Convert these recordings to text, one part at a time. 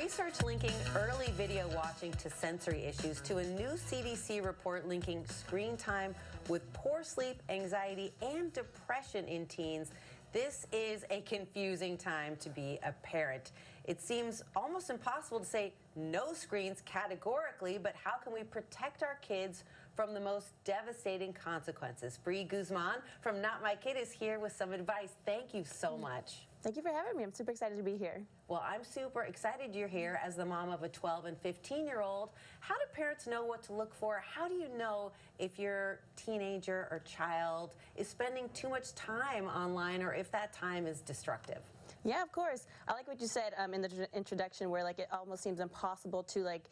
Research linking early video watching to sensory issues to a new CDC report linking screen time with poor sleep, anxiety, and depression in teens. This is a confusing time to be a parent. It seems almost impossible to say no screens categorically, but how can we protect our kids from the most devastating consequences? Bree Guzman from Not My Kid is here with some advice. Thank you so much. Thank you for having me. I'm super excited to be here. Well, I'm super excited you're here as the mom of a 12 and 15-year-old. How do parents know what to look for? How do you know if your teenager or child is spending too much time online or if that time is destructive? Yeah, of course. I like what you said in the introduction where like it almost seems impossible to like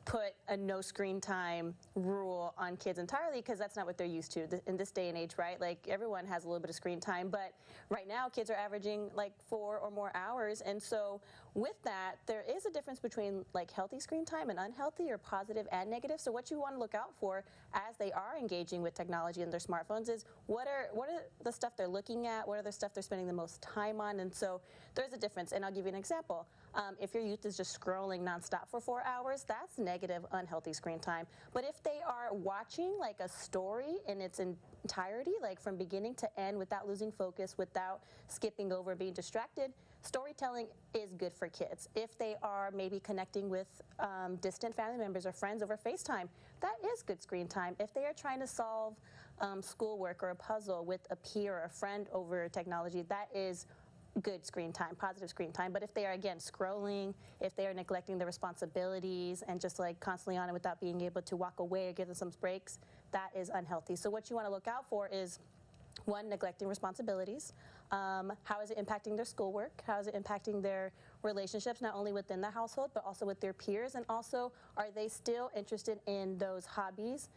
put a no screen time rule on kids entirely because that's not what they're used to in this day and age, right? Like everyone has a little bit of screen time, but right now kids are averaging like 4 or more hours, and so with that there is a difference between like healthy screen time and unhealthy or positive and negative. So what you want to look out for as they are engaging with technology and their smartphones is what are the stuff they're looking at, what are the stuff they're spending the most time on, and so there's a difference. And I'll give you an example. If your youth is just scrolling nonstop for 4 hours, that's negative, unhealthy screen time. But if they are watching like a story in its entirety, like from beginning to end without losing focus, without skipping over, being distracted, storytelling is good for kids. If they are maybe connecting with distant family members or friends over FaceTime, that is good screen time. If they are trying to solve schoolwork or a puzzle with a peer or a friend over technology, that is good screen time, positive screen time. But if they are, again, scrolling, if they are neglecting their responsibilities and just like constantly on it without being able to walk away or give them some breaks, that is unhealthy. So what you want to look out for is, one, neglecting responsibilities. How is it impacting their schoolwork? How is it impacting their relationships, not only within the household, but also with their peers? And also, are they still interested in those hobbies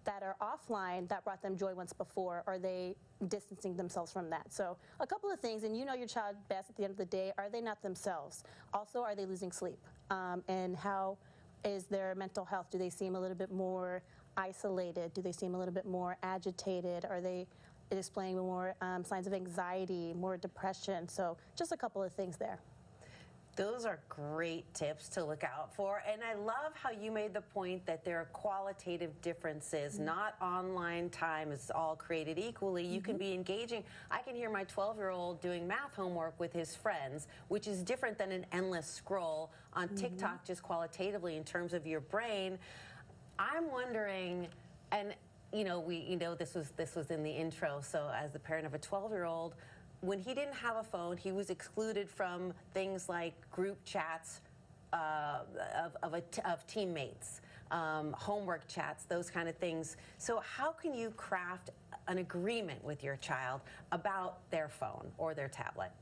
that are offline that brought them joy once before? Are they distancing themselves from that? So a couple of things, and you know your child best at the end of the day. Are they not themselves? Also, are they losing sleep? And how is their mental health? Do they seem a little bit more isolated? Do they seem a little bit more agitated? Are they displaying more signs of anxiety, more depression? So just a couple of things there. Those are great tips to look out for. And I love how you made the point that there are qualitative differences. Not online time is all created equally. You can be engaging. I can hear my 12-year-old doing math homework with his friends, which is different than an endless scroll on TikTok, just qualitatively in terms of your brain. I'm wondering, and this was in the intro, so as the parent of a 12-year-old, when he didn't have a phone, he was excluded from things like group chats of teammates, homework chats, those kind of things. So how can you craft an agreement with your child about their phone or their tablet?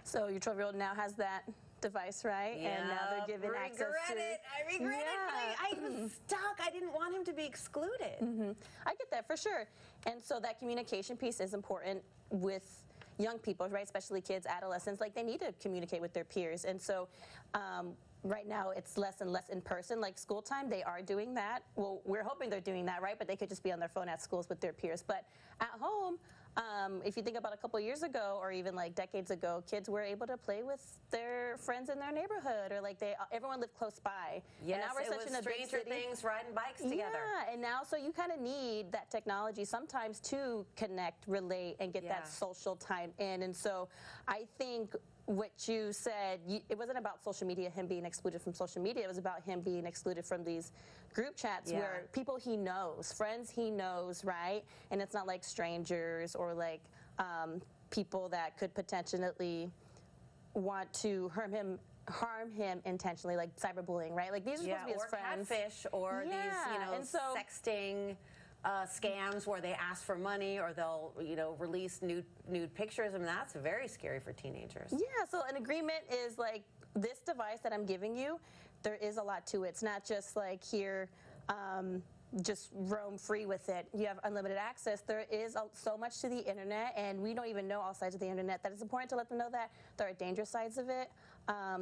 So your 12-year-old now has that device, right? Yeah, and now they're given access to it. I regret it, but I was stuck. I didn't want him to be excluded. I get that for sure. And so that communication piece is important with young people, right? Especially kids, adolescents. Like they need to communicate with their peers. And so right now it's less and less in person. Like school time, they are doing that. Well, we're hoping they're doing that, right? But they could just be on their phone at schools with their peers. But at home, if you think about a couple years ago or even like decades ago, kids were able to play with their friends in their neighborhood, or like everyone lived close by. Yes, and now we're it such was in a Stranger big city. Things, riding bikes together. Yeah, and now so you kind of need that technology sometimes to connect, relate, and get that social time in. And so I think what you said, it wasn't about social media, him being excluded from social media. It was about him being excluded from these group chats where people he knows, friends he knows, right? And it's not like strangers or like people that could potentially want to harm him intentionally, like cyberbullying, right? Like these are supposed to be his friends. Catfish, or these, sexting scams where they ask for money, or they'll, release nude pictures. I mean, that's very scary for teenagers. Yeah, so an agreement is like, this device that I'm giving you, there is a lot to it. It's not just like here, just roam free with it. You have unlimited access. There is so much to the internet, and we don't even know all sides of the internet. That it's important to let them know that there are dangerous sides of it.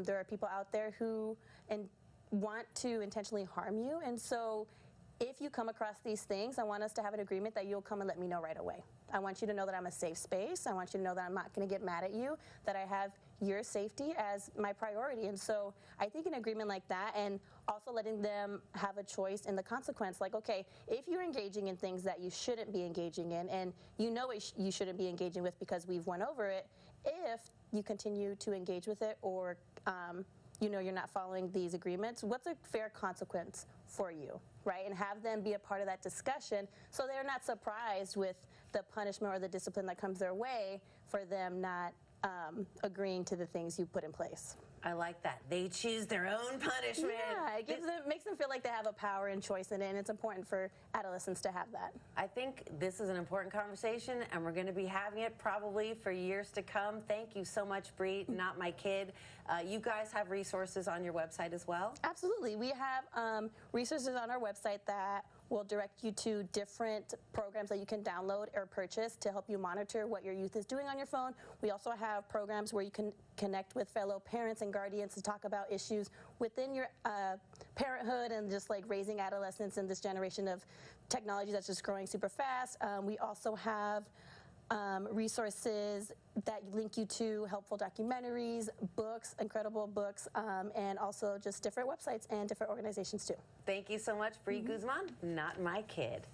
There are people out there who want to intentionally harm you, and so if you come across these things, I want us to have an agreement that you'll come and let me know right away. I want you to know that I'm a safe space. I want you to know that I'm not going to get mad at you, that I have your safety as my priority. And so I think an agreement like that, and also letting them have a choice in the consequence, like, okay, if you're engaging in things that you shouldn't be engaging in, and you know you shouldn't be engaging with because we've went over it, if you continue to engage with it, or you know you're not following these agreements, what's a fair consequence for you, right? And have them be a part of that discussion so they're not surprised with the punishment or the discipline that comes their way for them not agreeing to the things you put in place. I like that. They choose their own punishment. Yeah, it makes them feel like they have a power and choice in it, and it's important for adolescents to have that. I think this is an important conversation, and we're going to be having it probably for years to come. Thank you so much, Bree, Not My Kid. You guys have resources on your website as well? Absolutely. We have resources on our website that will direct you to different programs that you can download or purchase to help you monitor what your youth is doing on your phone. We also have programs where you can connect with fellow parents and guardians to talk about issues within your parenthood and just like raising adolescents in this generation of technology that's just growing super fast. We also have resources that link you to helpful documentaries, books, incredible books, and also just different websites and different organizations too. Thank you so much, Bree Guzman, Not My Kid.